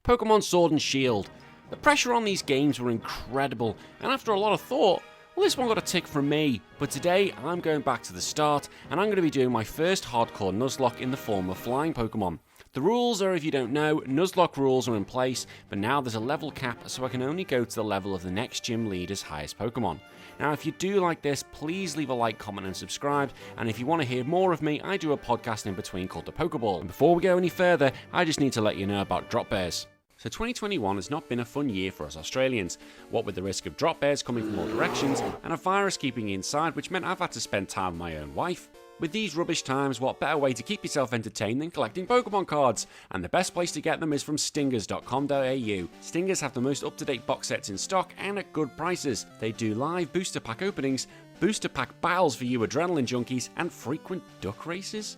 Pokemon Sword and Shield. The pressure on these games were incredible, and after a lot of thought, well, this one got a tick from me. But today, I'm going back to the start, and I'm going to be doing my first hardcore Nuzlocke in the form of flying Pokemon. The rules are, if you don't know, Nuzlocke rules are in place, but now there's a level cap, so I can only go to the level of the next gym leader's highest Pokemon. Now, if you do like this, please leave a like, comment, and subscribe, and if you want to hear more of me, I do a podcast in between called The Pokeball. And before we go any further, I just need to let you know about drop bears. So 2021 has not been a fun year for us Australians, what with the risk of drop bears coming from all directions and a virus keeping me inside, which meant I've had to spend time with my own wife. With these rubbish times, what better way to keep yourself entertained than collecting Pokemon cards? And the best place to get them is from stingers.com.au. Stingers have the most up-to-date box sets in stock and at good prices. They do live booster pack openings, booster pack battles for you adrenaline junkies, and frequent duck races.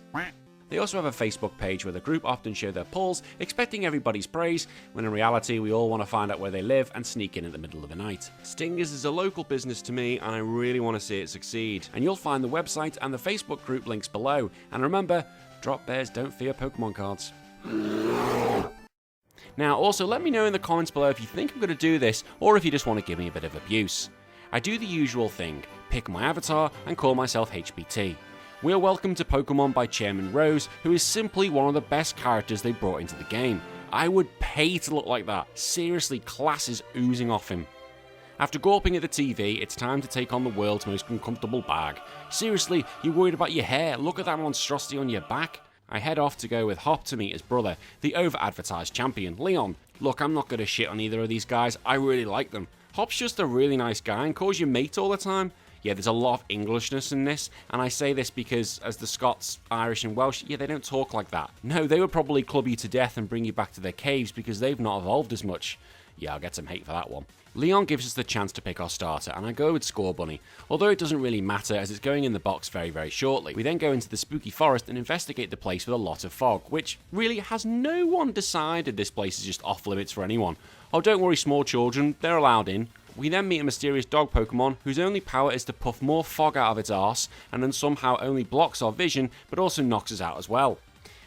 They also have a Facebook page where the group often show their pulls, expecting everybody's praise, when in reality we all want to find out where they live and sneak in the middle of the night. Stingers is a local business to me and I really want to see it succeed. And you'll find the website and the Facebook group links below. And remember, drop bears don't fear Pokemon cards. Now also let me know in the comments below if you think I'm going to do this or if you just want to give me a bit of abuse. I do the usual thing, pick my avatar and call myself HBT. We're welcome to Pokemon by Chairman Rose, who is simply one of the best characters they brought into the game. I would pay to look like that. Seriously, class is oozing off him. After gawping at the TV, it's time to take on the world's most uncomfortable bag. Seriously, you're worried about your hair? Look at that monstrosity on your back. I head off to go with Hop to meet his brother, the over-advertised champion, Leon. Look, I'm not going to shit on either of these guys, I really like them. Hop's just a really nice guy and calls you mate all the time. Yeah, there's a lot of Englishness in this, and I say this because as the Scots, Irish and Welsh, yeah, they don't talk like that. No, they would probably club you to death and bring you back to their caves because they've not evolved as much. Yeah, I'll get some hate for that one. Leon gives us the chance to pick our starter, and I go with Scorbunny, although it doesn't really matter as it's going in the box very, very shortly. We then go into the spooky forest and investigate the place with a lot of fog, which really has no one decided this place is just off limits for anyone. Oh, don't worry small children, they're allowed in. We then meet a mysterious dog Pokemon whose only power is to puff more fog out of its arse and then somehow only blocks our vision but also knocks us out as well.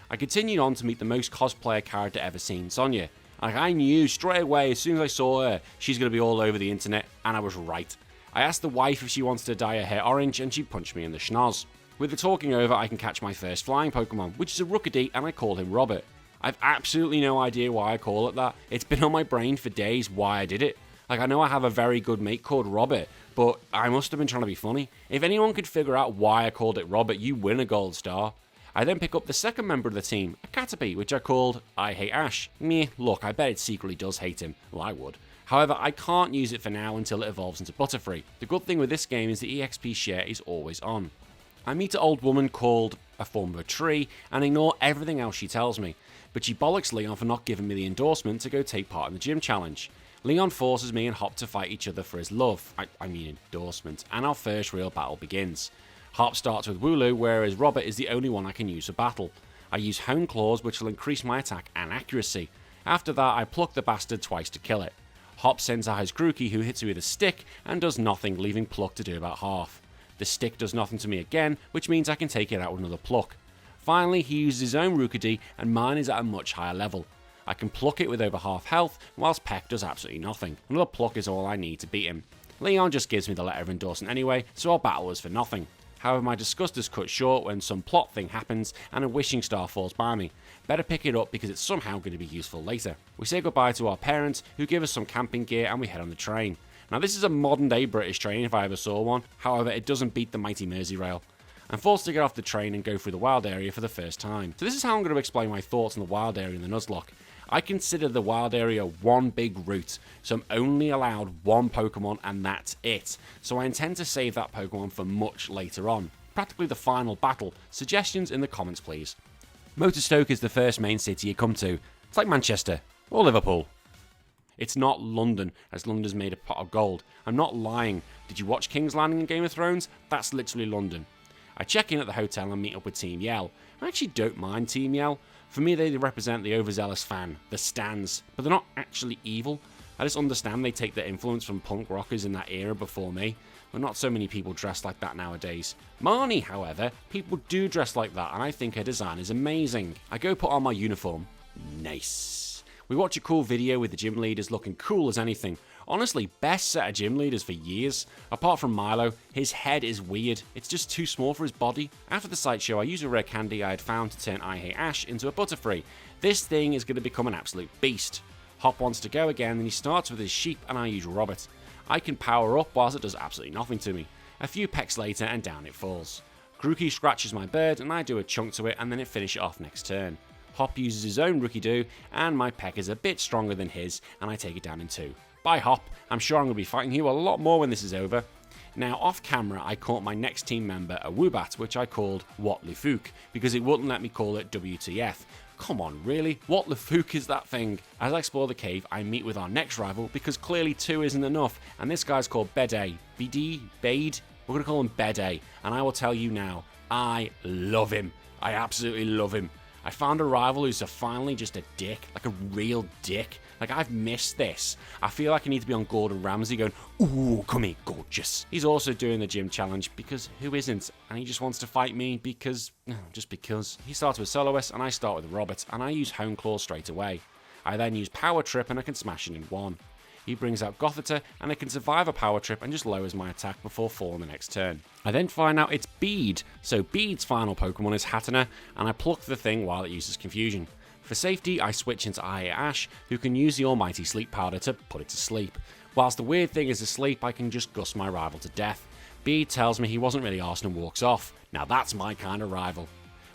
I continued on to meet the most cosplayer character ever seen, Sonia. Like I knew straight away as soon as I saw her she's going to be all over the internet, and I was right. I asked the wife if she wants to dye her hair orange and she punched me in the schnoz. With the talking over I can catch my first flying Pokemon, which is a Rookidee, and I call him Robert. I've absolutely no idea why I call it that. It's been on my brain for days why I did it. Like, I know I have a very good mate called Robert, but I must have been trying to be funny. If anyone could figure out why I called it Robert, you win a gold star. I then pick up the second member of the team, a Caterpie, which I called I Hate Ash. Meh, look, I bet it secretly does hate him. Well, I would. However, I can't use it for now until it evolves into Butterfree. The good thing with this game is the EXP share is always on. I meet an old woman called a form of a tree and ignore everything else she tells me, but she bollocks Leon for not giving me the endorsement to go take part in the gym challenge. Leon forces me and Hop to fight each other for his love, I mean endorsement, and our first real battle begins. Hop starts with Wooloo, whereas Robert is the only one I can use for battle. I use Hone Claws, which will increase my attack and accuracy. After that, I pluck the bastard twice to kill it. Hop sends out his Grookey, who hits me with a stick and does nothing, leaving Pluck to do about half. The stick does nothing to me again, which means I can take it out with another Pluck. Finally, he uses his own Rookidee, and mine is at a much higher level. I can pluck it with over half health, whilst Peck does absolutely nothing. Another pluck is all I need to beat him. Leon just gives me the letter of endorsement anyway, so our battle was for nothing. However, my disgust is cut short when some plot thing happens and a wishing star falls by me. Better pick it up because it's somehow going to be useful later. We say goodbye to our parents, who give us some camping gear, and we head on the train. Now this is a modern day British train if I ever saw one, however it doesn't beat the mighty Merseyrail. I'm forced to get off the train and go through the wild area for the first time. So this is how I'm going to explain my thoughts on the wild area in the Nuzlocke. I consider the wild area one big route, so I'm only allowed one Pokemon and that's it. So I intend to save that Pokemon for much later on, practically the final battle. Suggestions in the comments please. Motorstoke is the first main city you come to. It's like Manchester or Liverpool. It's not London, as London's made of pot of gold. I'm not lying. Did you watch King's Landing in Game of Thrones? That's literally London. I check in at the hotel and meet up with Team Yell. I actually don't mind Team Yell. For me, they represent the overzealous fan, the stans, but they're not actually evil. I just understand they take their influence from punk rockers in that era before me, but not so many people dress like that nowadays. Marnie, however, people do dress like that, and I think her design is amazing. I go put on my uniform. Nice. We watch a cool video with the gym leaders looking cool as anything. Honestly, best set of gym leaders for years. Apart from Milo, his head is weird. It's just too small for his body. After the sideshow, I use a rare candy I had found to turn I Hate Ash into a Butterfree. This thing is going to become an absolute beast. Hop wants to go again, and he starts with his sheep, and I use Robert. I can power up whilst it does absolutely nothing to me. A few pecks later, and down it falls. Grookey scratches my bird, and I do a chunk to it, and then it finishes it off next turn. Hop uses his own Rookie-Doo, and my peck is a bit stronger than his, and I take it down in 2. Bye Hop, I'm sure I'm going to be fighting you a lot more when this is over. Now off camera I caught my next team member a Woobat, which I called What Le Fook, because it wouldn't let me call it WTF. Come on, really? What Le Fook is that thing? As I explore the cave, I meet with our next rival, because clearly 2 isn't enough, and this guy's called Bede. Bade? We're going to call him Bede, and I will tell you now, I love him. I absolutely love him. I found a rival who's finally just a dick, like a real dick. Like, I've missed this. I feel like I need to be on Gordon Ramsay going, ooh, come here, gorgeous. He's also doing the gym challenge, because who isn't? And he just wants to fight me because, just because. He starts with Soloist, and I start with Robert, and I use Hone Claw straight away. I then use Power Trip, and I can smash it in 1. He brings out Gothita, and I can survive a Power Trip and just lowers my attack before falling the next turn. I then find out it's Bead, so Bead's final Pokemon is Hatenna, and I pluck the thing while it uses Confusion. For safety, I switch into I Hate Ash, who can use the almighty Sleep Powder to put it to sleep. Whilst the weird thing is asleep, I can just gust my rival to death. Bead tells me he wasn't really arsed and walks off. Now that's my kind of rival.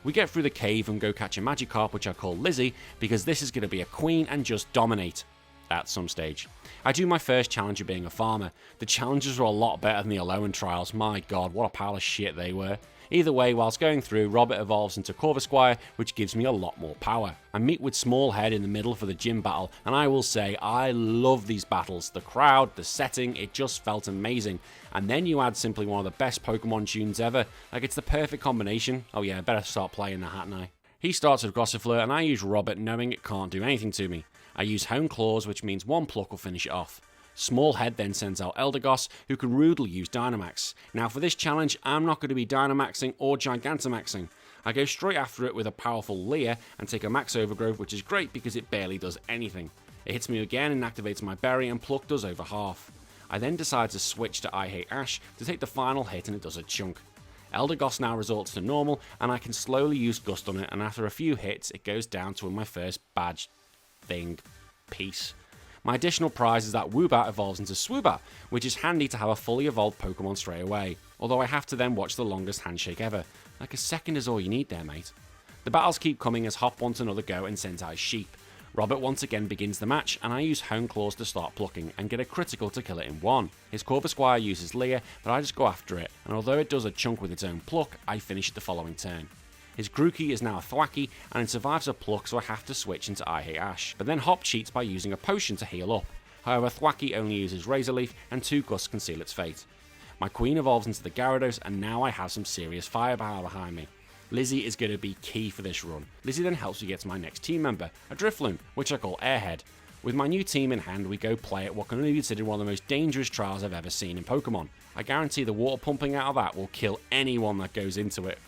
We get through the cave and go catch a Magikarp, which I call Lizzie, because this is going to be a queen and just dominate. At some stage. I do my first challenge of being a farmer. The challenges were a lot better than the Alolan trials. My god, what a pile of shit they were. Either way, whilst going through, Robert evolves into Corvisquire, which gives me a lot more power. I meet with Smallhead in the middle for the gym battle, and I will say, I love these battles. The crowd, the setting, it just felt amazing. And then you add simply one of the best Pokemon tunes ever. Like, it's the perfect combination. Oh yeah, I better start playing that, hadn't I? He starts with Gossifleur, and I use Robert, knowing it can't do anything to me. I use Hone Claws, which means 1 pluck will finish it off. Smallhead then sends out Eldegoss, who can rudely use Dynamax. Now for this challenge, I'm not going to be Dynamaxing or Gigantamaxing. I go straight after it with a powerful Leer and take a Max Overgrowth, which is great because it barely does anything. It hits me again and activates my Berry, and Pluck does over half. I then decide to switch to I Hate Ash to take the final hit, and it does a chunk. Eldegoss now resorts to normal, and I can slowly use Gust on it, and after a few hits, it goes down to my first badge thing piece. My additional prize is that Woobat evolves into Swoobat, which is handy to have a fully evolved Pokemon straight away, although I have to then watch the longest handshake ever. Like a second is all you need there, mate. The battles keep coming as Hop wants another go and sends out his sheep. Robert once again begins the match, and I use Hone Claws to start plucking and get a critical to kill it in 1. His Corvisquire uses Leer, but I just go after it, and although it does a chunk with its own pluck, I finish it the following turn. His Grookey is now a Thwacky, and it survives a pluck, so I have to switch into I Hate Ash. But then Hop cheats by using a potion to heal up. However, Thwacky only uses Razor Leaf, and 2 Gusts can seal its fate. My Queen evolves into the Gyarados, and now I have some serious firepower behind me. Lizzie is going to be key for this run. Lizzie then helps me get to my next team member, a Drifloon, which I call Airhead. With my new team in hand, we go play at what can only be considered one of the most dangerous trials I've ever seen in Pokemon. I guarantee the water pumping out of that will kill anyone that goes into it.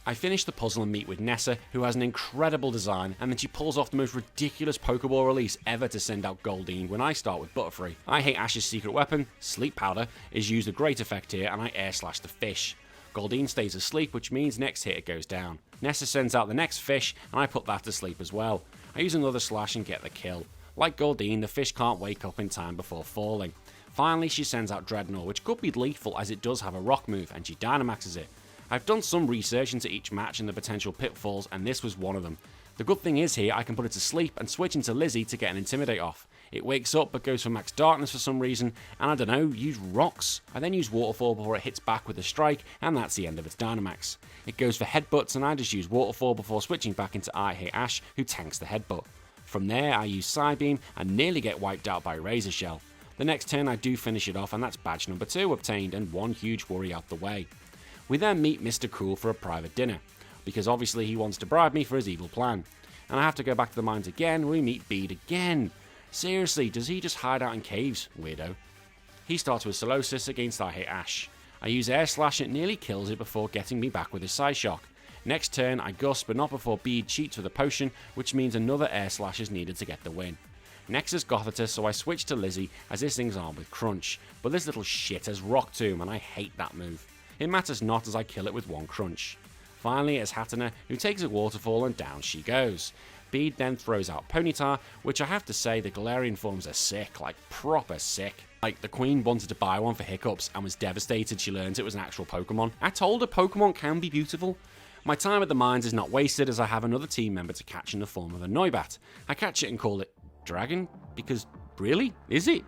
I finish the puzzle and meet with Nessa, who has an incredible design, and then she pulls off the most ridiculous Pokeball release ever to send out Goldeen when I start with Butterfree. I Hate Ash's secret weapon, Sleep Powder, is used a great effect here, and I Air Slash the fish. Goldeen stays asleep, which means next hit it goes down. Nessa sends out the next fish, and I put that to sleep as well. I use another slash and get the kill. Like Goldeen, the fish can't wake up in time before falling. Finally, she sends out Dreadnought, which could be lethal as it does have a rock move, and she Dynamaxes it. I've done some research into each match and the potential pitfalls, and this was one of them. The good thing is here, I can put it to sleep and switch into Lizzie to get an Intimidate off. It wakes up but goes for Max Darkness for some reason, and I don't know, use Rocks. I then use Waterfall before it hits back with a Strike, and that's the end of its Dynamax. It goes for Headbutts, and I just use Waterfall before switching back into I Hate Ash, who tanks the Headbutt. From there, I use Psybeam and nearly get wiped out by Razor Shell. The next turn I do finish it off, and that's badge number 2 obtained and one huge worry out the way. We then meet Mr. Cool for a private dinner, because obviously he wants to bribe me for his evil plan. And I have to go back to the mines again, where we meet Bede again. Seriously, does he just hide out in caves? Weirdo. He starts with Solosis against I Hate Ash. I use Air Slash, it nearly kills it before getting me back with his Psyshock. Next turn, I gust, but not before Bede cheats with a potion, which means another air slash is needed to get the win. Next is Gothita, so I switch to Lizzie as this thing's armed with Crunch, but this little shit has Rock Tomb and I hate that move. It matters not as I kill it with one Crunch. Finally, it's Hatena, who takes a waterfall and down she goes. Bede then throws out Ponyta, which I have to say the Galarian forms are sick, like proper sick. Like, the Queen wanted to buy one for Hiccups and was devastated she learned it was an actual Pokemon. I told her Pokemon can be beautiful. My time at the mines is not wasted as I have another team member to catch in the form of a Noibat. I catch it and call it Dragon, because really? Is it?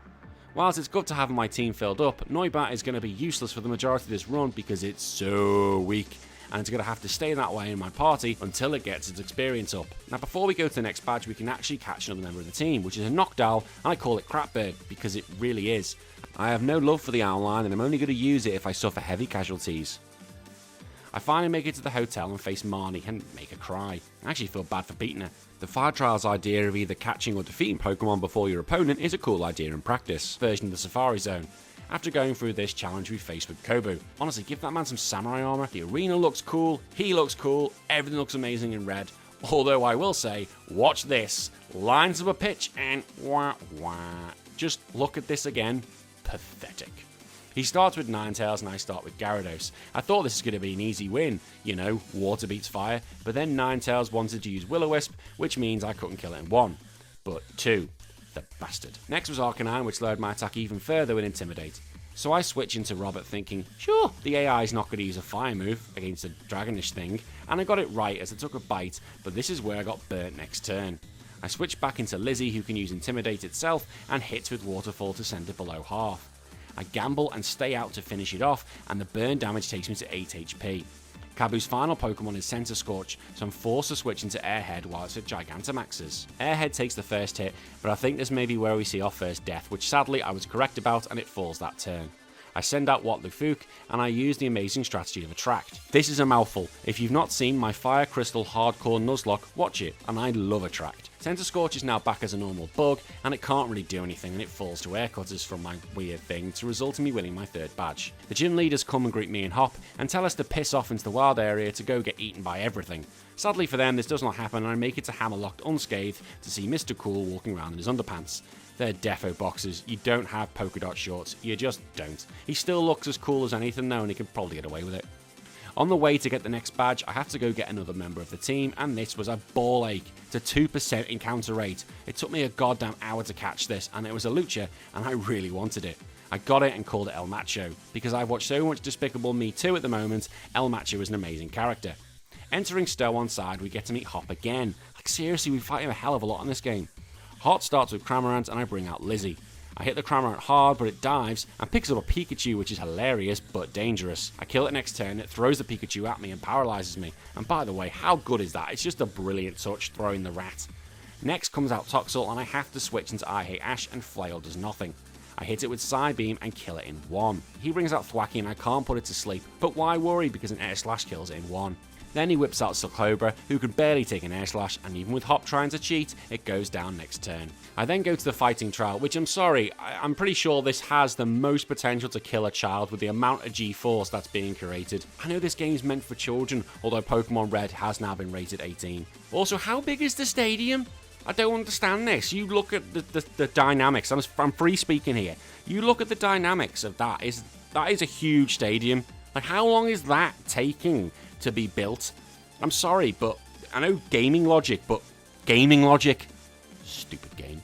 Whilst it's good to have my team filled up, Noibat is going to be useless for the majority of this run because it's so weak, and it's going to have to stay that way in my party until it gets its experience up. Now before we go to the next badge, we can actually catch another member of the team, which is a Noctowl, and I call it Crapbird because it really is. I have no love for the owl line and I'm only going to use it if I suffer heavy casualties. I finally make it to the hotel and face Marnie and make her cry. I actually feel bad for beating her. The Fire Trials idea of either catching or defeating Pokemon before your opponent is a cool idea in practice, version of the Safari Zone. After going through this challenge we faced with Kobu. Honestly, give that man some samurai armor. The arena looks cool, he looks cool, everything looks amazing in red. Although I will say, watch this. Lines of a pitch and wah wah. Just look at this again. Pathetic. He starts with Ninetales and I start with Gyarados. I thought this was going to be an easy win, you know, water beats fire, but then Ninetales wanted to use Will-O-Wisp, which means I couldn't kill it in one, but two. The bastard. Next was Arcanine, which lowered my attack even further with Intimidate. So I switch into Robert thinking, sure, the AI is not going to use a fire move against a dragonish thing, and I got it right as I took a bite, but this is where I got burnt next turn. I switch back into Lizzie, who can use Intimidate itself, and hits with Waterfall to send it below half. I gamble and stay out to finish it off, and the burn damage takes me to 8 HP. Kabu's final Pokemon is Center Scorch, so I'm forced to switch into Airhead while it's at Gigantamax's. Airhead takes the first hit, but I think this may be where we see our first death, which sadly I was correct about and it falls that turn. I send out Watlufuk, and I use the amazing strategy of Attract. This is a mouthful. If you've not seen my Fire Crystal Hardcore Nuzlocke, watch it, and I love Attract. Center Scorch is now back as a normal bug, and it can't really do anything, and it falls to air cutters from my weird thing to result in me winning my third badge. The gym leaders come and greet me and Hop, and tell us to piss off into the wild area to go get eaten by everything. Sadly for them, this does not happen, and I make it to Hammerlocked unscathed to see Mr. Cool walking around in his underpants. They're defo boxers. You don't have polka dot shorts. You just don't. He still looks as cool as anything though, and he can probably get away with it. On the way to get the next badge, I have to go get another member of the team, and this was a ball ache. It's a 2% encounter rate. It took me a goddamn hour to catch this, and it was a Lucha, and I really wanted it. I got it and called it El Macho. Because I've watched so much Despicable Me 2 at the moment, El Macho is an amazing character. Entering Stowe on side, we get to meet Hop again. Like seriously, we fight him a hell of a lot in this game. Hop starts with Cramorant and I bring out Lizzie. I hit the Cramorant hard, but it dives and picks up a Pikachu, which is hilarious but dangerous. I kill it next turn, it throws the Pikachu at me and paralyzes me. And by the way, how good is that? It's just a brilliant touch, throwing the rat. Next comes out Toxel and I have to switch into I Hate Ash, and Flail does nothing. I hit it with Psybeam and kill it in one. He brings out Thwacky and I can't put it to sleep, but why worry because an Air Slash kills it in one. Then he whips out Silcobra, who can barely take an Air Slash, and even with Hop trying to cheat, it goes down next turn. I then go to the Fighting Trial, which I'm sorry, I'm pretty sure this has the most potential to kill a child with the amount of G-Force that's being created. I know this game's meant for children, although Pokemon Red has now been rated 18. Also, how big is the stadium? I don't understand this. You look at the dynamics, I'm free speaking here. You look at the dynamics of that is a huge stadium. Like, how long is that taking to be built? I'm sorry, but I know gaming logic, but gaming logic? Stupid game.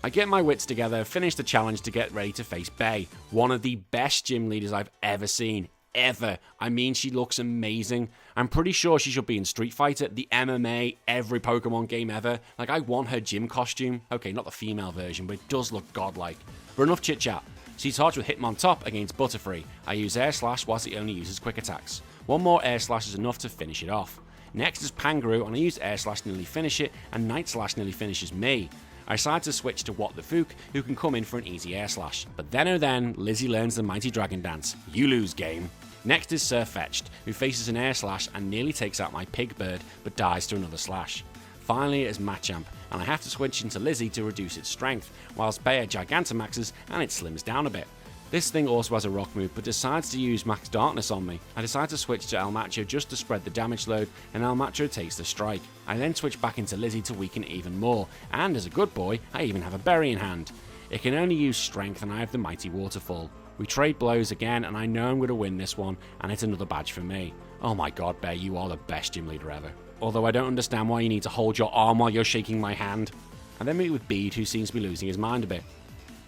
I get my wits together, finish the challenge to get ready to face Bay, one of the best gym leaders I've ever seen. Ever. I mean, she looks amazing. I'm pretty sure she should be in Street Fighter, the MMA, every Pokemon game ever. Like, I want her gym costume. Okay, not the female version, but it does look godlike. But enough chit chat. She's charged with Hitmontop against Butterfree. I use Air Slash whilst he only uses Quick Attacks. One more Air Slash is enough to finish it off. Next is Pangaroo, and I use Air Slash to nearly finish it, and Night Slash nearly finishes me. I decide to switch to Watlufuk, who can come in for an easy Air Slash. But then oh then, Lizzie learns the mighty Dragon Dance. You lose, game. Next is Sirfetch'd, who faces an Air Slash and nearly takes out my Pig Bird, but dies to another slash. Finally it is Machamp, and I have to switch into Lizzie to reduce its strength, whilst Bayer Gigantamaxes and it slims down a bit. This thing also has a rock move, but decides to use max darkness on me. I decide to switch to El Macho just to spread the damage load, and El Macho takes the strike. I then switch back into Lizzie to weaken it even more, and as a good boy, I even have a berry in hand. It can only use strength, and I have the mighty waterfall. We trade blows again, and I know I'm going to win this one, and it's another badge for me. Oh my god, Bear, you are the best gym leader ever. Although I don't understand why you need to hold your arm while you're shaking my hand. I then meet with Bede, who seems to be losing his mind a bit.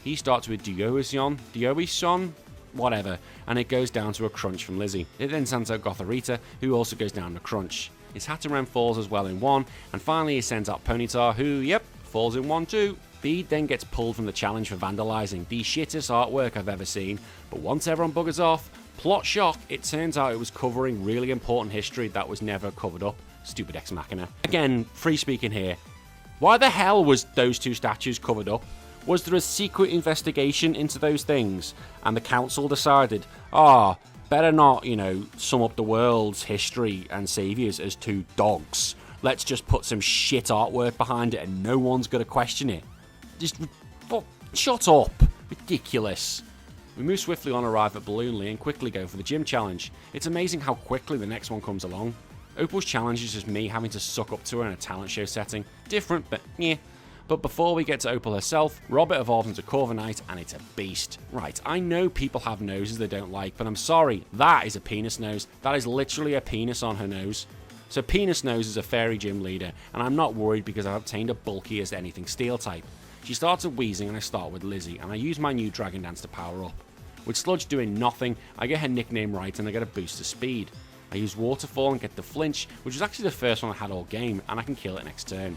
He starts with Dioison, whatever, and it goes down to a crunch from Lizzie. It then sends out Gothita, who also goes down to crunch. His Hatterem falls as well in one, and finally he sends out Ponyta, who, yep, falls in one too. Bede then gets pulled from the challenge for vandalising, the shittest artwork I've ever seen, but once everyone buggers off, plot shock, it turns out it was covering really important history that was never covered up. Stupid ex machina. Again, free speaking here. Why the hell was those two statues covered up? Was there a secret investigation into those things? And the council decided, better not, sum up the world's history and saviors as two dogs. Let's just put some shit artwork behind it and no one's going to question it. Shut up. Ridiculous. We move swiftly on, arrive at Balloonly, and quickly go for the gym challenge. It's amazing how quickly the next one comes along. Opal's challenge is just me having to suck up to her in a talent show setting. Different, but yeah. But before we get to Opal herself, Robert evolves into Corviknight, and it's a beast. Right, I know people have noses they don't like, but I'm sorry, that is a penis nose. That is literally a penis on her nose. So Penis Nose is a fairy gym leader, and I'm not worried because I've obtained a bulky as anything steel type. She starts at wheezing, and I start with Lizzie, and I use my new Dragon Dance to power up. With Sludge doing nothing, I get her nickname right, and I get a boost to speed. I use Waterfall and get the flinch, which was actually the first one I had all game, and I can kill it next turn.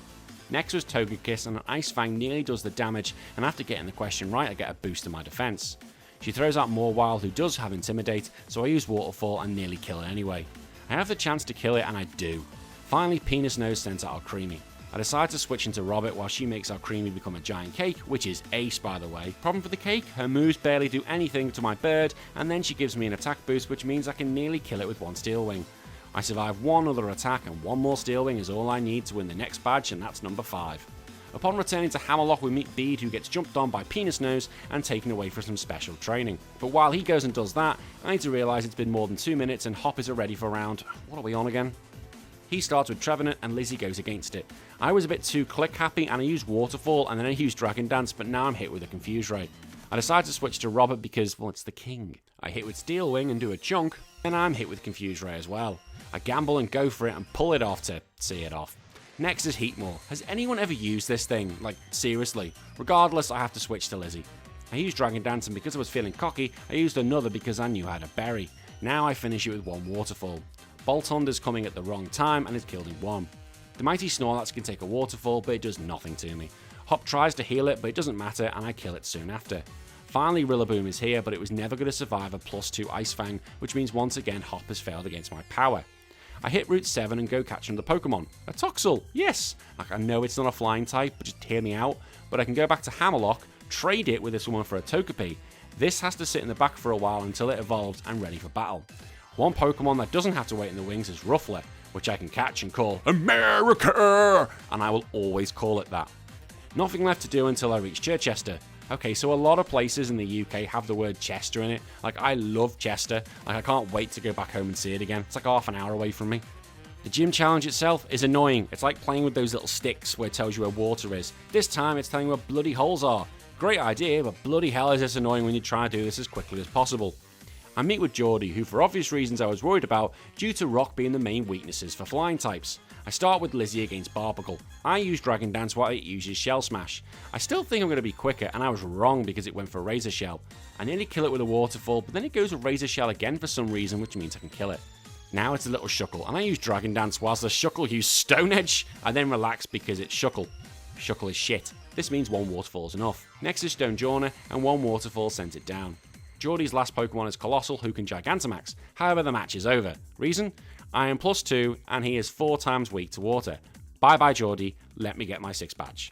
Next was Togekiss, and an Ice Fang nearly does the damage, and after getting the question right, I get a boost to my defense. She throws out Mawile, who does have Intimidate, so I use Waterfall and nearly kill it anyway. I have the chance to kill it, and I do. Finally, Penis Nose sends out Alcremie. I decide to switch into Robert while she makes Alcremie become a giant cake, which is ace by the way. Problem for the cake, her moves barely do anything to my bird, and then she gives me an attack boost, which means I can nearly kill it with one Steel Wing. I survive one other attack, and one more Steel Wing is all I need to win the next badge, and that's number 5. Upon returning to Hammerlock, we meet Bede, who gets jumped on by Penis Nose and taken away for some special training. But while he goes and does that, I need to realise it's been more than 2 minutes and Hop is already for round... what are we on again? He starts with Trevenant and Lizzie goes against it. I was a bit too click happy and I used Waterfall and then I used Dragon Dance, but now I'm hit with a Confuse Ray. I decide to switch to Robert because, well, it's the king. I hit with Steel Wing and do a chunk, and I'm hit with Confuse Ray as well. I gamble and go for it and pull it off to see it off. Next is Heatmore. Has anyone ever used this thing? Like, seriously. Regardless, I have to switch to Lizzie. I used Dragon Dance, and because I was feeling cocky, I used another because I knew I had a berry. Now I finish it with one Waterfall. Boltunder's coming at the wrong time and is killed in one. The mighty Snorlax can take a Waterfall, but it does nothing to me. Hop tries to heal it, but it doesn't matter, and I kill it soon after. Finally, Rillaboom is here, but it was never going to survive a +2 Ice Fang, which means once again Hop has failed against my power. I hit Route 7 and go catch another Pokemon. A Toxel, yes! Like, I know it's not a flying type, but just hear me out. But I can go back to Hammerlock, trade it with this one for a Togepi. This has to sit in the back for a while until it evolves and ready for battle. One Pokemon that doesn't have to wait in the wings is Ruffler, which I can catch and call America! And I will always call it that. Nothing left to do until I reach Chichester. Okay, so a lot of places in the UK have the word Chester in it. Like, I love Chester. Like, I can't wait to go back home and see it again. It's like half an hour away from me. The gym challenge itself is annoying. It's like playing with those little sticks where it tells you where water is. This time, it's telling you where bloody holes are. Great idea, but bloody hell is this annoying when you try to do this as quickly as possible. I meet with Geordie, who for obvious reasons I was worried about, due to rock being the main weaknesses for flying types. I start with Lizzie against Barbacle. I use Dragon Dance while it uses Shell Smash. I still think I'm going to be quicker, and I was wrong because it went for Razor Shell. I nearly kill it with a Waterfall, but then it goes with Razor Shell again for some reason, which means I can kill it. Now it's a little Shuckle, and I use Dragon Dance whilst the Shuckle used Stone Edge. I then relax because it's Shuckle. Shuckle is shit. This means one Waterfall is enough. Next is Stonjourner, and one Waterfall sends it down. Geordie's last Pokemon is Colossal, who can Gigantamax. However, the match is over. Reason? I am +2, and he is 4 times weak to water. Bye bye Geordie, let me get my 6th badge.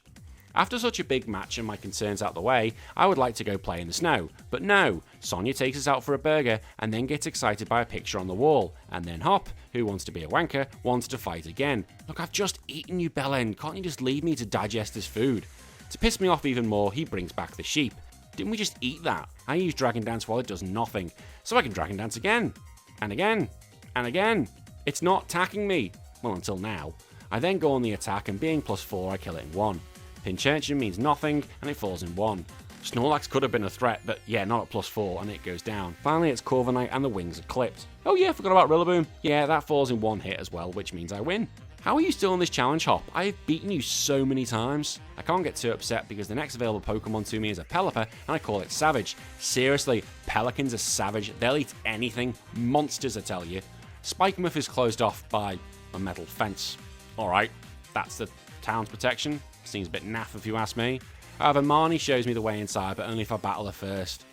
After such a big match and my concerns out the way, I would like to go play in the snow. But no, Sonia takes us out for a burger, and then gets excited by a picture on the wall. And then Hop, who wants to be a wanker, wants to fight again. Look, I've just eaten you, Belen, can't you just leave me to digest this food? To piss me off even more, he brings back the sheep. Didn't we just eat that? I use Dragon Dance while it does nothing, so I can Dragon Dance again, and again, and again. It's not attacking me. Well, until now. I then go on the attack, and being +4, I kill it in 1. Pinchertion means nothing, and it falls in 1. Snorlax could have been a threat, but yeah, not at +4, and it goes down. Finally, it's Corviknight, and the wings are clipped. Oh yeah, forgot about Rillaboom. Yeah, that falls in 1 hit as well, which means I win. How are you still in this challenge, Hop? I've beaten you so many times. I can't get too upset because the next available Pokemon to me is a Pelipper, and I call it Savage. Seriously, Pelicans are savage. They'll eat anything. Monsters, I tell you. Spikemuth is closed off by a metal fence. Alright, that's the town's protection. Seems a bit naff if you ask me. However, Marnie shows me the way inside, but only if I battle her first.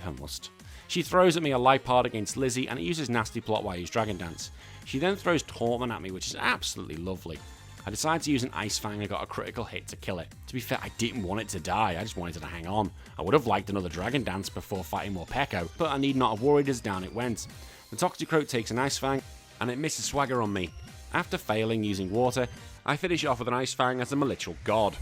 I must. She throws at me a Liepard against Lizzie, and it uses Nasty Plot while I use Dragon Dance. She then throws Torment at me, which is absolutely lovely. I decide to use an Ice Fang and got a critical hit to kill it. To be fair, I didn't want it to die, I just wanted it to hang on. I would have liked another Dragon Dance before fighting more Pekko, but I need not have worried as down it went. The Toxicroak takes an Ice Fang, and it misses Swagger on me. After failing using water, I finish off with an Ice Fang as I'm a literal god.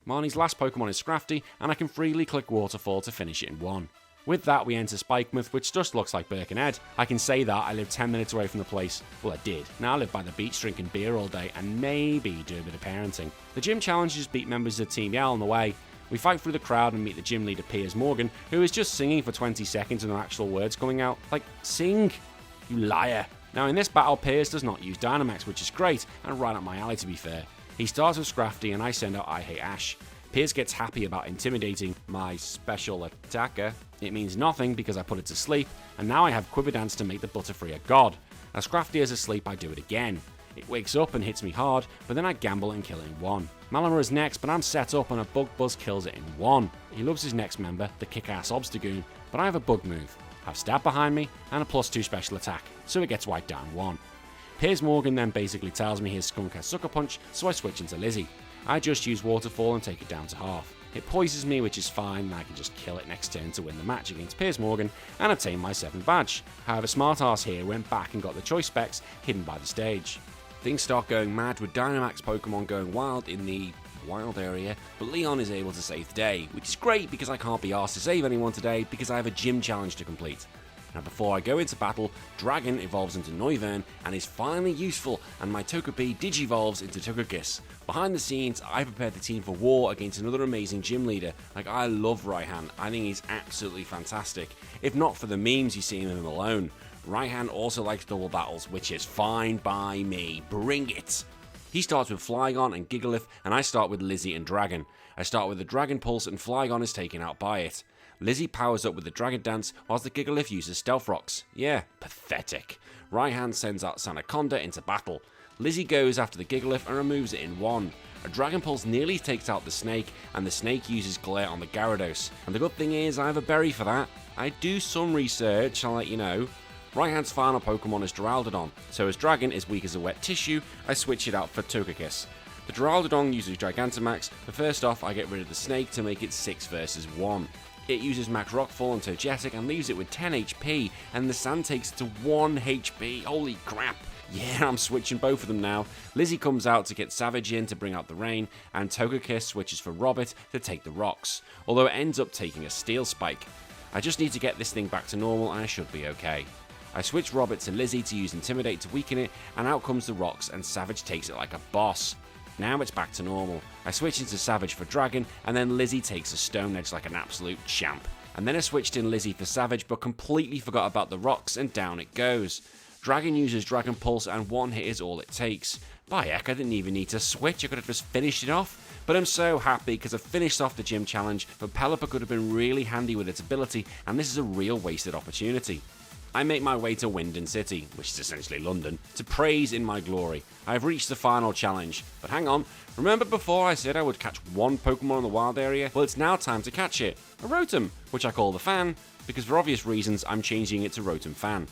Marnie's last Pokemon is Scrafty, and I can freely click Waterfall to finish it in 1. With that, we enter Spikemuth, which just looks like Birkenhead. I can say that I live 10 minutes away from the place. Well, I did. Now I live by the beach drinking beer all day and maybe do a bit of parenting. The gym challenges beat members of Team Yell on the way. We fight through the crowd and meet the gym leader Piers Morgan, who is just singing for 20 seconds and no actual words coming out. Like, sing! You liar! Now in this battle, Piers does not use Dynamax, which is great, and right up my alley to be fair. He starts with Scrafty and I send out I Hate Ash. Piers gets happy about intimidating my special attacker. It means nothing because I put it to sleep, and now I have Quiver Dance to make the Butterfree a god. As Scrafty is asleep, I do it again. It wakes up and hits me hard, but then I gamble and kill it in 1. Malamar is next, but I'm set up and a Bug Buzz kills it in 1. He loves his next member, the kick-ass Obstagoon, but I have a Bug move. I have Stab behind me, and a +2 special attack, so it gets wiped down 1. Piers Morgan then basically tells me his skunk has Sucker Punch, so I switch into Lizzie. I just use Waterfall and take it down to half. It poisons me, which is fine, and I can just kill it next turn to win the match against Piers Morgan and obtain my 7th badge. However, Smartass here went back and got the choice specs hidden by the stage. Things start going mad with Dynamax Pokemon going wild in the wild area, but Leon is able to save the day, which is great because I can't be asked to save anyone today because I have a gym challenge to complete. Now before I go into battle, Dragon evolves into Noivern and is finally useful, and my Togepi digivolves into Togekiss. Behind the scenes, I prepared the team for war against another amazing gym leader. Like, I love Raihan, I think he's absolutely fantastic. If not for the memes you see of him alone. Raihan also likes double battles, which is fine by me. Bring it! He starts with Flygon and Gigalith, and I start with Lizzie and Dragon. I start with the Dragon Pulse and Flygon is taken out by it. Lizzie powers up with the Dragon Dance, whilst the Gigalith uses Stealth Rocks. Yeah, pathetic. Raihan sends out Sandaconda into battle. Lizzie goes after the Gigalith and removes it in 1. A Dragon Pulse nearly takes out the Snake, and the Snake uses Glare on the Gyarados. And the good thing is, I have a berry for that. I do some research, I'll let you know. Raihan's final Pokemon is Duraludon, so as Dragon is weak as a wet tissue, I switch it out for Togekiss. The Duraludon uses Gigantamax, but first off I get rid of the Snake to make it 6 versus 1. It uses Max Rockfall and Togetic and leaves it with 10 HP, and the Sand takes it to 1 HP. Holy crap! Yeah, I'm switching both of them now. Lizzie comes out to get Savage in to bring out the rain, and Togekiss switches for Robert to take the rocks, although it ends up taking a Steel Spike. I just need to get this thing back to normal and I should be okay. I switch Robert to Lizzie to use Intimidate to weaken it, and out comes the rocks and Savage takes it like a boss. Now it's back to normal. I switch into Savage for Dragon, and then Lizzie takes a Stone Edge like an absolute champ. And then I switched in Lizzie for Savage, but completely forgot about the rocks, and down it goes. Dragon uses Dragon Pulse, and 1 hit is all it takes. By heck, I didn't even need to switch, I could have just finished it off. But I'm so happy because I finished off the gym challenge, but Pelipper could have been really handy with its ability, and this is a real wasted opportunity. I make my way to Wyndon City, which is essentially London, to praise in my glory. I have reached the final challenge, but hang on, remember before I said I would catch 1 Pokemon in the wild area? Well, it's now time to catch it. A Rotom, which I call the Fan, because for obvious reasons I'm changing it to Rotom Fan.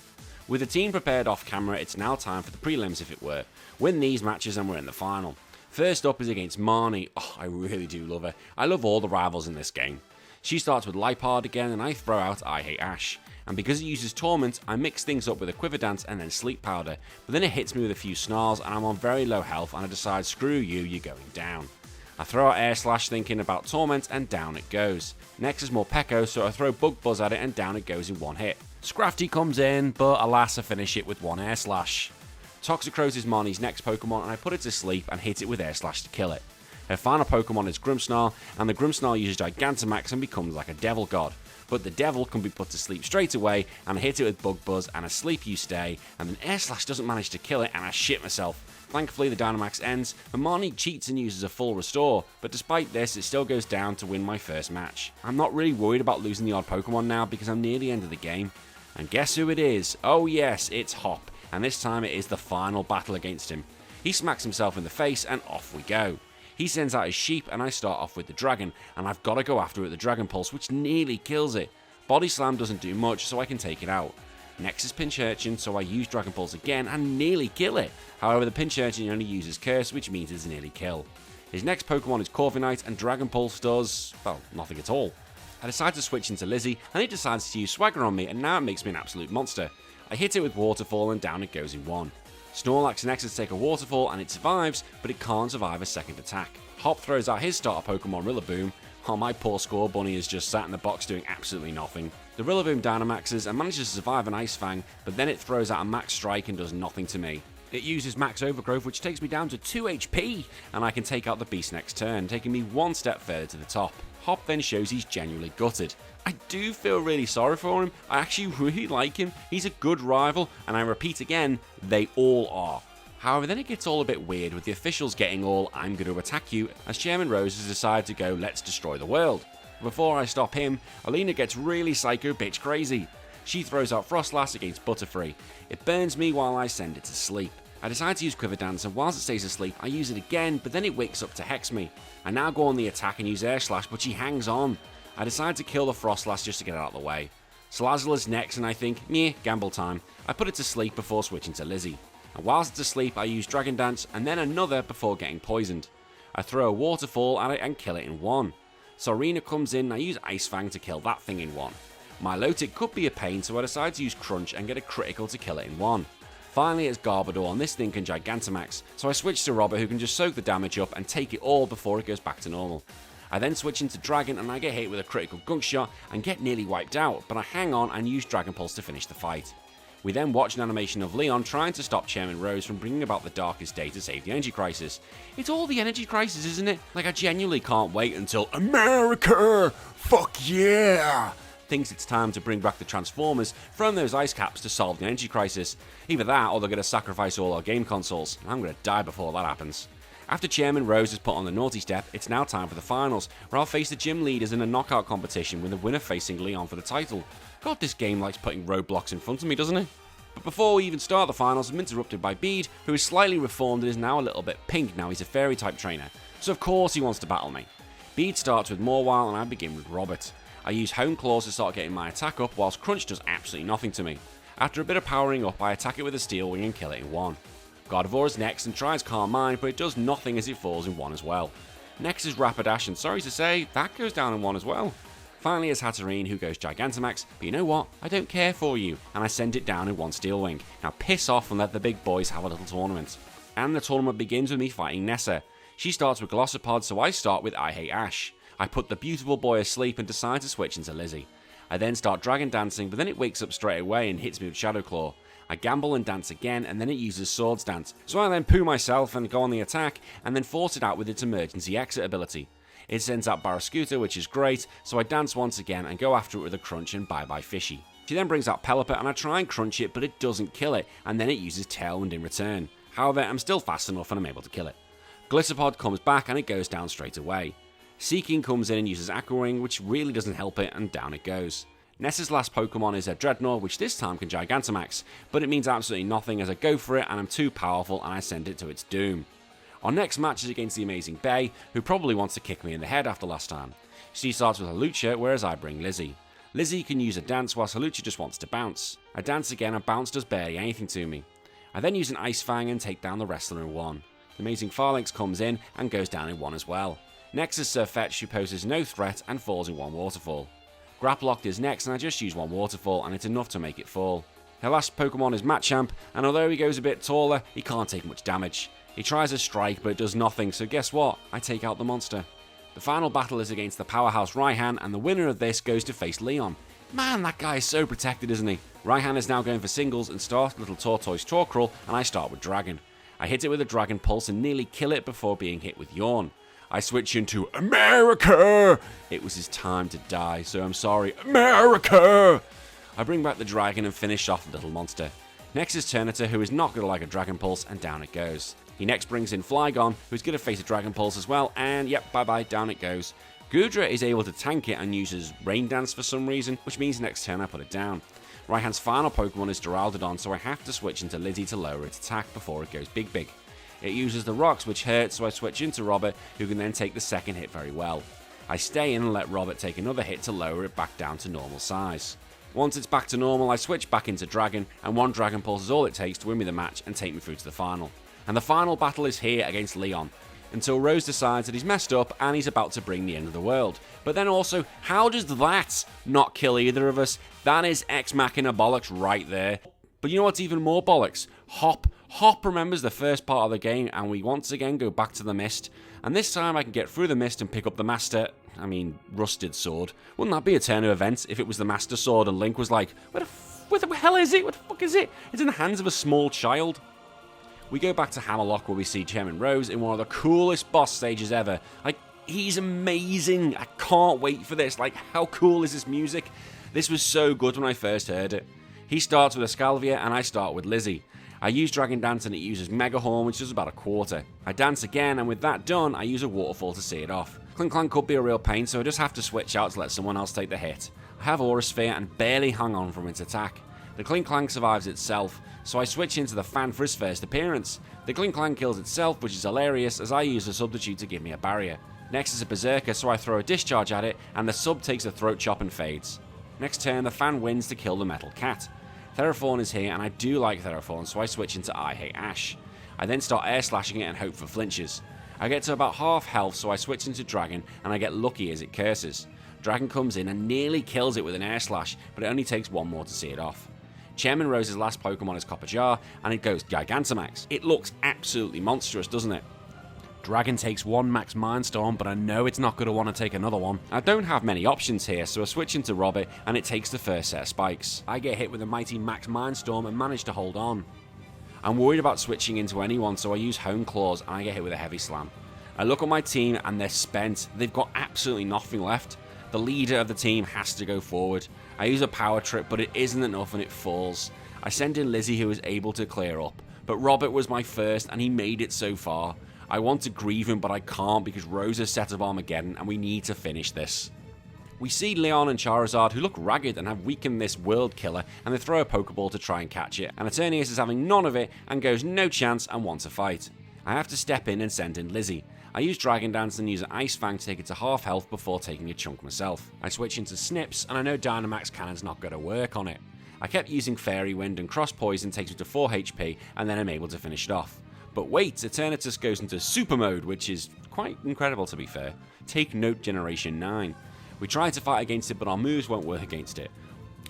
With the team prepared off camera, it's now time for the prelims if it were. Win these matches and we're in the final. First up is against Marnie. Oh, I really do love her. I love all the rivals in this game. She starts with Liepard again and I throw out I Hate Ash. And because it uses Torment, I mix things up with a Quiver Dance and then Sleep Powder, but then it hits me with a few Snarls and I'm on very low health and I decide screw you, you're going down. I throw out Air Slash thinking about Torment and down it goes. Next is more Peko, so I throw Bug Buzz at it and down it goes in one hit. Scrafty comes in, but alas I finish it with one Air Slash. Toxicrose is Marnie's next Pokemon and I put it to sleep and hit it with Air Slash to kill it. Her final Pokemon is Grimmsnarl, and the Grimmsnarl uses Gigantamax and becomes like a Devil God. But the Devil can be put to sleep straight away, and I hit it with Bug Buzz and a Sleep You Stay, and then Air Slash doesn't manage to kill it and I shit myself. Thankfully the Dynamax ends, and Marnie cheats and uses a full restore, but despite this it still goes down to win my first match. I'm not really worried about losing the odd Pokemon now because I'm near the end of the game. And guess who it is? Oh yes, it's Hop, and this time it is the final battle against him. He smacks himself in the face and off we go. He sends out his sheep and I start off with the dragon, and I've got to go after it with the Dragon Pulse, which nearly kills it. Body Slam doesn't do much, so I can take it out. Next is Pinchurchin, so I use Dragon Pulse again and nearly kill it. However, the Pinchurchin only uses Curse, which means it's a nearly kill. His next Pokemon is Corviknight, and Dragon Pulse does, well, nothing at all. I decide to switch into Lizzie, and it decides to use Swagger on me, and now it makes me an absolute monster. I hit it with Waterfall, and down it goes in one. Snorlax and Nexus take a Waterfall, and it survives, but it can't survive a second attack. Hop throws out his starter Pokemon Rillaboom. Oh, my poor Score Bunny is just sat in the box doing absolutely nothing. The Rillaboom Dynamaxes and manages to survive an Ice Fang, but then it throws out a Max Strike and does nothing to me. It uses Max Overgrowth, which takes me down to 2 HP, and I can take out the beast next turn, taking me one step further to the top. Hop then shows he's genuinely gutted. I do feel really sorry for him. I actually really like him. He's a good rival, and I repeat again, they all are. However, then it gets all a bit weird with the officials getting all "I'm going to attack you" as Chairman Rose has decided to go "let's destroy the world." Before I stop him, Alina gets really psycho bitch crazy. She throws out Frostlass against Butterfree. It burns me while I send it to sleep. I decide to use Quiver Dance, and whilst it stays asleep, I use it again, but then it wakes up to hex me. I now go on the attack and use Air Slash, but she hangs on. I decide to kill the Frostlass just to get it out of the way. Salazzle's next, and I think, meh, gamble time. I put it to sleep before switching to Lizzie. And whilst it's asleep, I use Dragon Dance, and then another before getting poisoned. I throw a Waterfall at it and kill it in one. Sorina comes in, and I use Ice Fang to kill that thing in one. Milotic could be a pain, so I decide to use Crunch and get a critical to kill it in one. Finally, it's Garbodor, and this thing can Gigantamax, so I switch to Robert, who can just soak the damage up and take it all before it goes back to normal. I then switch into Dragon, and I get hit with a critical Gunk Shot and get nearly wiped out, but I hang on and use Dragon Pulse to finish the fight. We then watch an animation of Leon trying to stop Chairman Rose from bringing about the darkest day to save the energy crisis. It's all the energy crisis, isn't it? Like, I genuinely can't wait until America! Fuck yeah! Thinks it's time to bring back the Transformers from those ice caps to solve the energy crisis. Either that, or they're going to sacrifice all our game consoles. I'm going to die before that happens. After Chairman Rose has put on the naughty step, it's now time for the finals, where I'll face the gym leaders in a knockout competition with the winner facing Leon for the title. God, this game likes putting roadblocks in front of me, doesn't it? But before we even start the finals, I'm interrupted by Bede, who is slightly reformed and is now a little bit pink now he's a fairy type trainer. So of course he wants to battle me. Bede starts with Mawile and I begin with Robert. I use Hone Claws to start getting my attack up, whilst Crunch does absolutely nothing to me. After a bit of powering up, I attack it with a Steel Wing and kill it in one. Gardevoir is next and tries Calm Mind, but it does nothing as it falls in one as well. Next is Rapidash, and sorry to say, that goes down in one as well. Finally is Hatterene, who goes Gigantamax, but you know what? I don't care for you, and I send it down in one Steel Wing. Now piss off and let the big boys have a little tournament. And the tournament begins with me fighting Nessa. She starts with Glossopod, so I start with I Hate Ash. I put the beautiful boy asleep and decide to switch into Lizzie. I then start Dragon Dancing, but then it wakes up straight away and hits me with Shadow Claw. I gamble and dance again, and then it uses Swords Dance, so I then poo myself and go on the attack, and then force it out with its emergency exit ability. It sends out Barraskewda, which is great, so I dance once again and go after it with a Crunch and bye-bye Fishy. She then brings out Pelipper, and I try and crunch it, but it doesn't kill it, and then it uses Tailwind in return. However, I'm still fast enough and I'm able to kill it. Glitterpod comes back and it goes down straight away. Seeking comes in and uses Aqua Ring, which really doesn't help it, and down it goes. Nessa's last Pokemon is a Dreadnought, which this time can Gigantamax, but it means absolutely nothing as I go for it and I'm too powerful and I send it to its doom. Our next match is against the amazing Bay, who probably wants to kick me in the head after last time. She starts with Hawlucha, whereas I bring Lizzie. Lizzie can use a dance whilst Hawlucha just wants to bounce. I dance again and bounce does barely anything to me. I then use an Ice Fang and take down the wrestler in one. The amazing Farlynx comes in and goes down in one as well. Next is Sirfetch'd, who poses no threat and falls in one Waterfall. Grapploct is next and I just use one Waterfall and it's enough to make it fall. Her last Pokemon is Machamp, and although he goes a bit taller, he can't take much damage. He tries a strike, but it does nothing, so guess what? I take out the monster. The final battle is against the powerhouse Raihan, and the winner of this goes to face Leon. Man, that guy is so protected, isn't he? Raihan is now going for singles and starts Little Tortoise Torcrull, and I start with Dragon. I hit it with a Dragon Pulse and nearly kill it before being hit with Yawn. I switch into America! It was his time to die, so I'm sorry, America! I bring back the dragon and finish off the little monster. Next is Turnitor, who is not going to like a Dragon Pulse, and down it goes. He next brings in Flygon, who's going to face a Dragon Pulse as well, and yep, bye-bye, down it goes. Goodra is able to tank it and uses Rain Dance for some reason, which means next turn I put it down. Raihan's final Pokemon is Duraludon, so I have to switch into Lizzie to lower its attack before it goes big. It uses the rocks, which hurts, so I switch into Robert, who can then take the second hit very well. I stay in and let Robert take another hit to lower it back down to normal size. Once it's back to normal, I switch back into Dragon, and one Dragon Pulse is all it takes to win me the match and take me through to the final. And the final battle is here against Leon, until Rose decides that he's messed up and he's about to bring the end of the world. But then also, how does that not kill either of us? That is Ex Machina bollocks right there. But you know what's even more bollocks? Hop. Hop remembers the first part of the game, and we once again go back to the mist. And this time I can get through the mist and pick up the rusted sword. Wouldn't that be a turn of events if it was the Master Sword and Link was like, where the hell is it? What the fuck is it? It's in the hands of a small child. We go back to Hammerlock where we see Chairman Rose in one of the coolest boss stages ever. Like, he's amazing. I can't wait for this. Like, how cool is this music? This was so good when I first heard it. He starts with a Scalvia and I start with Lizzie. I use Dragon Dance and it uses Mega Horn, which does about a quarter. I dance again, and with that done, I use a Waterfall to see it off. Clink Clank could be a real pain, so I just have to switch out to let someone else take the hit. I have Aura Sphere and barely hang on from its attack. The Clink Clank survives itself, so I switch into the Fan for his first appearance. The Clink Clank kills itself, which is hilarious, as I use a substitute to give me a barrier. Next is a Berserker, so I throw a Discharge at it, and the sub takes a Throat Chop and fades. Next turn, the Fan wins to kill the Metal Cat. Theraphorn is here, and I do like Theraphorn, so I switch into I Hate Ash. I then start air slashing it and hope for flinches. I get to about half health, so I switch into Dragon, and I get lucky as it curses. Dragon comes in and nearly kills it with an air slash, but it only takes one more to see it off. Chairman Rose's last Pokemon is Copper Jar, and it goes Gigantamax. It looks absolutely monstrous, doesn't it? Dragon takes one Max Mindstorm, but I know it's not going to want to take another one. I don't have many options here, so I switch into Robert, and it takes the first set of spikes. I get hit with a mighty Max Mindstorm and manage to hold on. I'm worried about switching into anyone, so I use Hone Claws, and I get hit with a Heavy Slam. I look at my team, and they're spent. They've got absolutely nothing left. The leader of the team has to go forward. I use a Power Trip, but it isn't enough, and it falls. I send in Lizzie, who is able to clear up, but Robert was my first, and he made it so far. I want to grieve him, but I can't because Rose has set up Armageddon and we need to finish this. We see Leon and Charizard, who look ragged and have weakened this world killer, and they throw a Pokeball to try and catch it, and Eternius is having none of it and goes no chance and wants a fight. I have to step in and send in Lizzie. I use Dragon Dance and use an Ice Fang to take it to half health before taking a chunk myself. I switch into Snips, and I know Dynamax Cannon's not going to work on it. I kept using Fairy Wind, and Cross Poison takes me to 4 HP, and then I'm able to finish it off. But wait, Eternatus goes into Super Mode, which is quite incredible to be fair. Take note Generation 9. We try to fight against it, but our moves won't work against it.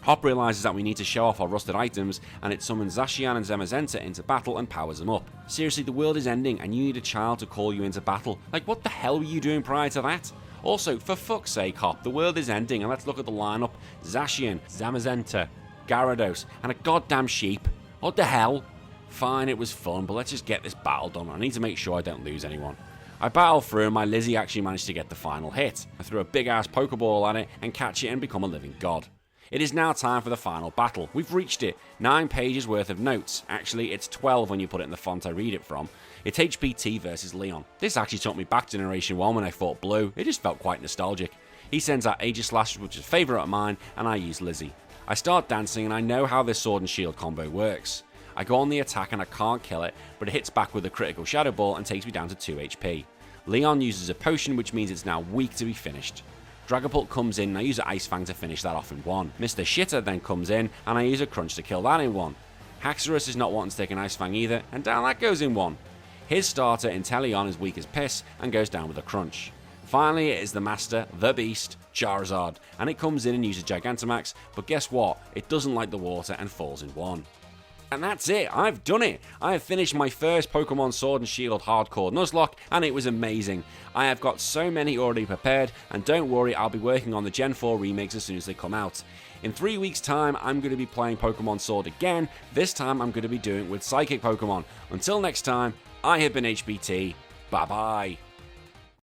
Hop realises that we need to show off our rusted items, and it summons Zacian and Zamazenta into battle and powers them up. Seriously, the world is ending, and you need a child to call you into battle. Like, what the hell were you doing prior to that? Also, for fuck's sake, Hop, the world is ending, and let's look at the lineup. Zacian, Zamazenta, Gyarados, and a goddamn sheep. What the hell? Fine, it was fun, but let's just get this battle done. I need to make sure I don't lose anyone. I battle through and my Lizzie actually managed to get the final hit. I threw a big ass Pokeball at it and catch it and become a living god. It is now time for the final battle. We've reached it. 9 pages worth of notes. Actually, it's 12 when you put it in the font I read it from. It's HPT versus Leon. This actually took me back to Generation 1 when I fought Blue. It just felt quite nostalgic. He sends out Aegislash, which is a favourite of mine, and I use Lizzie. I start dancing and I know how this Sword and Shield combo works. I go on the attack and I can't kill it, but it hits back with a critical Shadow Ball and takes me down to 2 HP. Leon uses a potion, which means it's now weak to be finished. Dragapult comes in and I use an Ice Fang to finish that off in 1. Mr. Shitter then comes in and I use a Crunch to kill that in 1. Haxorus is not wanting to take an Ice Fang either, and down that goes in 1. His starter, Inteleon, is weak as piss and goes down with a Crunch. Finally, it is the Master, the Beast, Charizard, and it comes in and uses Gigantamax, but guess what? It doesn't like the water and falls in 1. And that's it, I've done it! I have finished my first Pokemon Sword and Shield Hardcore Nuzlocke, and it was amazing. I have got so many already prepared, and don't worry, I'll be working on the Gen 4 remakes as soon as they come out. In 3 weeks' time, I'm going to be playing Pokemon Sword again. This time, I'm going to be doing it with Psychic Pokemon. Until next time, I have been HBT. Bye-bye.